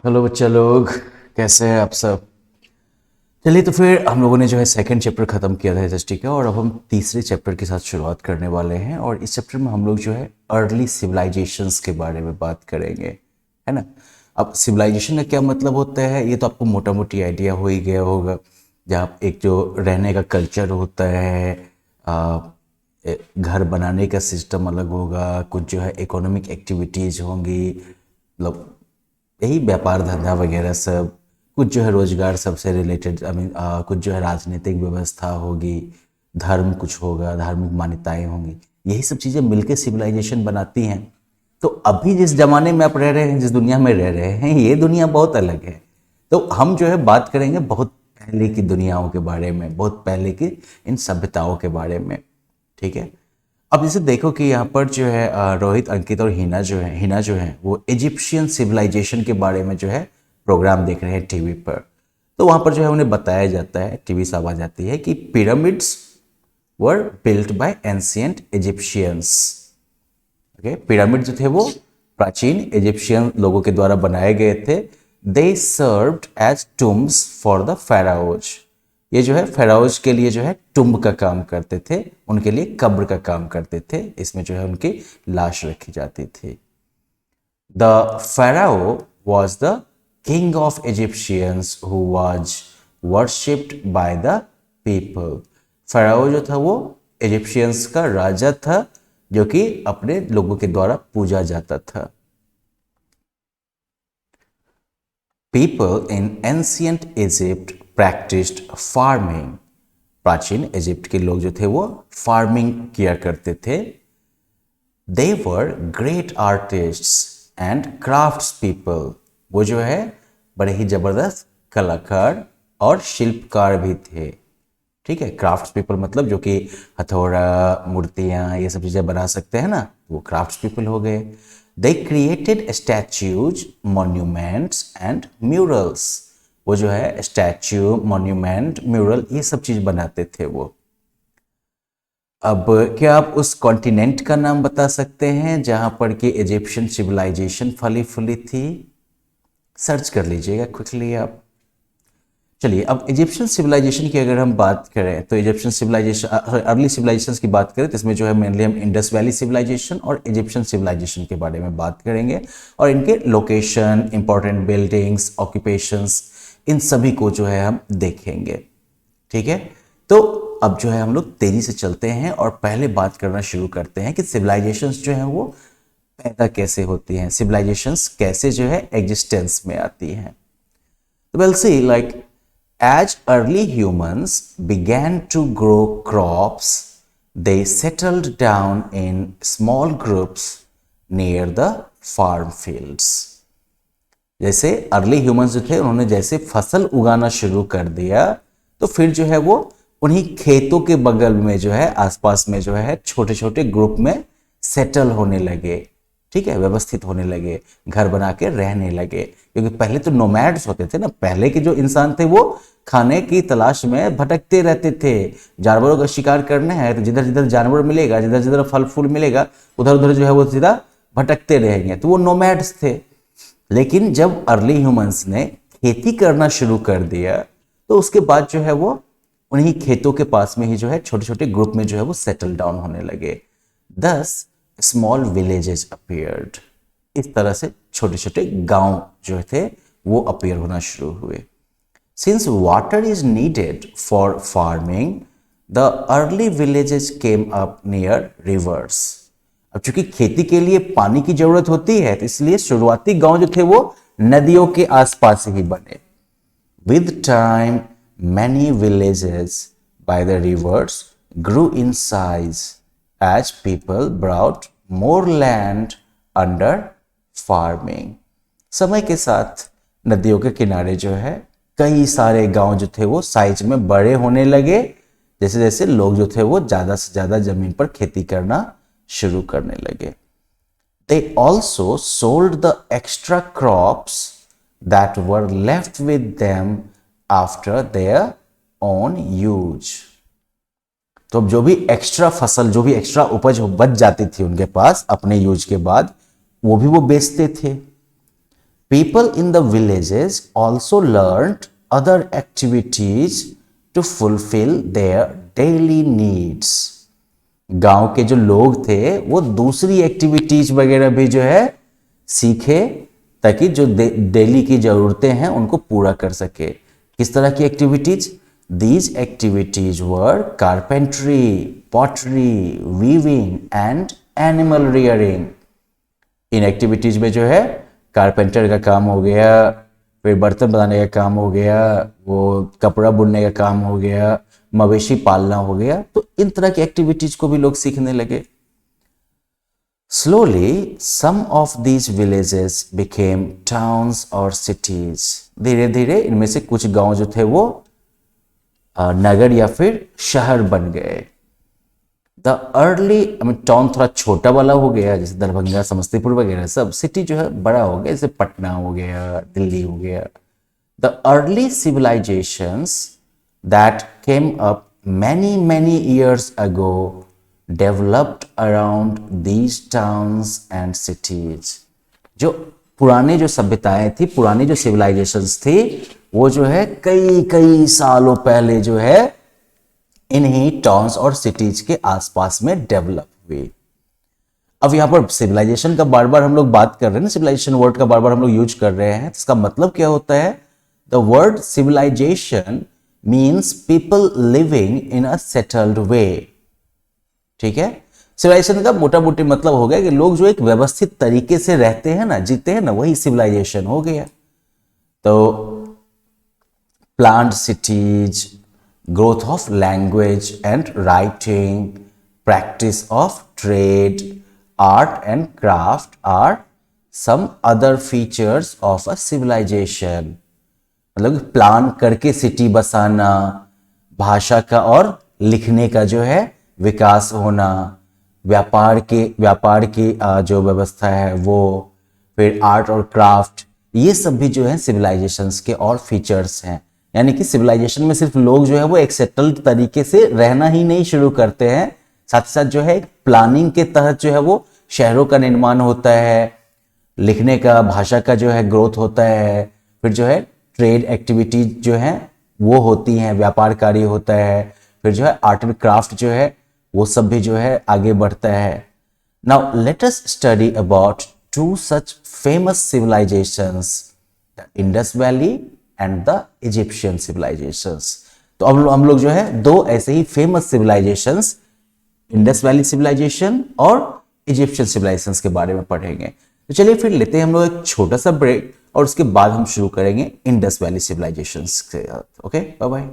Hello बच्चा लोग, कैसे हैं आप सब। चलिए तो फिर हम लोगों ने जो है सेकंड चैप्टर ख़त्म किया था हिस्ट्री का, और अब हम तीसरे चैप्टर के साथ शुरुआत करने वाले हैं। और इस चैप्टर में हम लोग जो है अर्ली सिविलाइजेशंस के बारे में बात करेंगे, है ना। अब सिविलाइजेशन का क्या मतलब होता है ये तो आपको मोटा मोटी आइडिया हो ही गया होगा। जहाँ एक जो रहने का कल्चर होता है, घर बनाने का सिस्टम अलग होगा, कुछ जो है इकोनॉमिक एक्टिविटीज़ होंगी, मतलब यही व्यापार धंधा वगैरह सब, कुछ जो है रोजगार सबसे रिलेटेड, आई मीन कुछ जो है राजनीतिक व्यवस्था होगी, धर्म कुछ होगा, धार्मिक मान्यताएं होंगी। यही सब चीज़ें मिलके सिविलाइजेशन बनाती हैं। तो अभी जिस जमाने में आप रह रहे हैं, जिस दुनिया में रह रहे हैं, ये दुनिया बहुत अलग है। तो हम जो है बात करेंगे बहुत पहले की दुनियाओं के बारे में, बहुत पहले की इन सभ्यताओं के बारे में। ठीक है। अब जैसे देखो कि यहाँ पर जो है रोहित, अंकित और हिना जो है वो इजिप्शियन सिविलाइजेशन के बारे में जो है प्रोग्राम देख रहे हैं टीवी पर। तो वहाँ पर जो है उन्हें बताया जाता है, टीवी से आवाज आती है कि pyramids were built by ancient Egyptians. Okay, pyramid जो थे वो प्राचीन इजिप्शियन लोगों के द्वारा बनाए गए थे। They served as tombs for the pharaohs. ये जो है फेराओज के लिए जो है टुम्ब का काम करते थे, उनके लिए कब्र का काम करते थे। इसमें जो है उनकी लाश रखी जाती थी। The pharaoh was the king of Egyptians who was worshipped by the people. Pharaoh जो था वो इजिप्शियंस का राजा था, जो कि अपने लोगों के द्वारा पूजा जाता था। People in ancient Egypt practiced farming. प्राचीन इजिप्ट के लोग जो थे वो फार्मिंग किया करते थे। They were great artists and crafts people. वो जो है बड़े ही जबरदस्त कलाकार और शिल्पकार भी थे। ठीक है, क्राफ्ट्स पीपल मतलब जो कि हथौड़ा, मूर्तियां, ये सब चीजें बना सकते हैं ना, वो क्राफ्ट्स पीपल हो गए। They created statues, monuments and murals. वो जो है स्टैच्यू, मॉन्यूमेंट, म्यूरल, ये सब चीज बनाते थे वो। अब क्या आप उस कॉन्टिनेंट का नाम बता सकते हैं जहां पर कि इजिप्शियन सिविलाइजेशन फली फूली थी? सर्च कर लीजिएगा क्विकली आप। चलिए, अब इजिप्शियन सिविलाइजेशन की अगर हम बात करें तो इजिप्शियन सिविलाइजेशन, अर्ली सिविलाइजेशन की बात करें तो इसमें जो है मेनली हम इंडस वैली सिविलाइजेशन और इजिप्शियन सिविलाइजेशन के बारे में बात करेंगे, और इनके लोकेशन, इंपॉर्टेंट बिल्डिंग्स, ऑक्यूपेशंस, इन सभी को जो है हम देखेंगे। ठीक है, तो अब जो है हम लोग तेजी से चलते हैं और पहले बात करना शुरू करते हैं कि सिविलाइजेशंस जो है वो पैदा कैसे होती हैं, सिविलाइजेशंस कैसे जो है एग्जिस्टेंस में आती हैं। Well, see, like as early humans began to grow crops, they settled down in small groups near the farm fields. जैसे अर्ली ह्यूमंस जो थे उन्होंने जैसे फसल उगाना शुरू कर दिया, तो फिर जो है वो उन्हीं खेतों के बगल में जो है आसपास में जो है छोटे छोटे ग्रुप में सेटल होने लगे। ठीक है, व्यवस्थित होने लगे, घर बना के रहने लगे। क्योंकि पहले तो नोमैड्स होते थे ना, पहले के जो इंसान थे वो खाने की तलाश में भटकते रहते थे। जानवरों का शिकार करना है तो जिधर जिधर जानवर मिलेगा, जिधर जिधर फल फूल मिलेगा, उधर उधर जो है वो सीधा भटकते रहेंगे, तो वो नोमैड्स थे। लेकिन जब अर्ली ह्यूमंस ने खेती करना शुरू कर दिया, तो उसके बाद जो है वो उन्हीं खेतों के पास में ही जो है छोटे छोटे ग्रुप में जो है वो सेटल डाउन होने लगे। दस स्मॉल विलेजेस अपीयर्ड। इस तरह से छोटे छोटे गांव जो थे वो अपीयर होना शुरू हुए। Since water is needed for farming, the early villages came up near reverse. अब चूंकि खेती के लिए पानी की जरूरत होती है, तो इसलिए शुरुआती गांव जो थे वो नदियों के आसपास ही बने। With time, many villages by the rivers grew in size as people brought more land under farming. समय के साथ नदियों के किनारे जो है कई सारे गांव जो थे वो साइज में बड़े होने लगे, जैसे जैसे लोग जो थे वो ज्यादा से ज्यादा जमीन पर खेती करना शुरू करने लगे। They also sold the extra crops that were left with them after their own use. तो अब जो भी एक्स्ट्रा फसल, जो भी एक्स्ट्रा उपज बच जाती थी उनके पास अपने यूज के बाद, वो भी वो बेचते थे। People in the villages also learned other activities to fulfill their daily needs. गांव के जो लोग थे वो दूसरी एक्टिविटीज वगैरह भी जो है सीखे ताकि जो डेली की जरूरतें हैं उनको पूरा कर सके. किस तरह की activities? These activities were carpentry, pottery, weaving and animal rearing. In activities में जो है कारपेंटर का काम हो गया, फिर बर्तन बनाने का काम हो गया, वो कपड़ा बुनने का काम हो गया, मवेशी पालना हो गया. तो इन तरह की एक्टिविटीज को भी लोग सीखने लगे. Slowly, some of these villages became towns or cities. धीरे धीरे इनमें से कुछ गांव जो थे वो नगर या फिर शहर बन गए. द अर्ली टाउन थोड़ा छोटा वाला हो गया, जैसे दरभंगा, समस्तीपुर वगैरह सब. सिटी जो है बड़ा हो गया, जैसे पटना हो गया, दिल्ली हो गया. The early civilisations that came up many years ago developed around these towns and cities. जो पुराने जो सभ्यताएं थी, पुरानी जो सिविलाइजेशंस थी, वो जो है कई सालों पहले जो है इन्हीं टाउन्स और सिटीज के आसपास में डेवलप हुई. अब यहां पर सिविलाइजेशन का बार बार हम लोग बात कर रहे हैं ना, सिविलाइजेशन वर्ड का बार बार हम लोग यूज कर रहे हैं. इसका मतलब क्या होता है? The word civilisation means people living in a settled way. ठीक है, सिविलाइजेशन का मोटा मोटी मतलब हो गया कि लोग जो एक व्यवस्थित तरीके से रहते हैं ना, जीते हैं ना, वही सिविलाइजेशन हो गया. तो planned cities, growth of language and writing, practice of trade, art and craft are some other features of a civilization. मतलब प्लान करके सिटी बसाना, भाषा का और लिखने का जो है विकास होना, व्यापार की जो व्यवस्था है वो, फिर आर्ट और क्राफ्ट, ये सब भी जो है सिविलाइजेशंस के और फीचर्स हैं. यानी कि सिविलाइजेशन में सिर्फ लोग जो है वो एक सेटल्ड तरीके से रहना ही नहीं शुरू करते हैं, साथ ही साथ जो है एक प्लानिंग के तहत जो है वो शहरों का निर्माण होता है, लिखने का, भाषा का जो है ग्रोथ होता है, फिर जो है ट्रेड एक्टिविटीज जो है वो होती हैं, व्यापार कार्य होता है, फिर जो है आर्ट एंड क्राफ्ट जो है वो सब भी जो है आगे बढ़ता है. Now let us study about two such famous civilisations, the Indus Valley and the Egyptian civilisations. तो अब हम लोग जो है दो ऐसे ही famous civilisations, Indus Valley civilisation और इजिप्शियन सिविलाइजेशंस के बारे में पढ़ेंगे. तो चलिए फिर लेते हैं हम लोग एक छोटा सा ब्रेक और उसके बाद हम शुरू करेंगे इंडस वैली सिविलाइजेशंस के साथ. Okay, bye bye.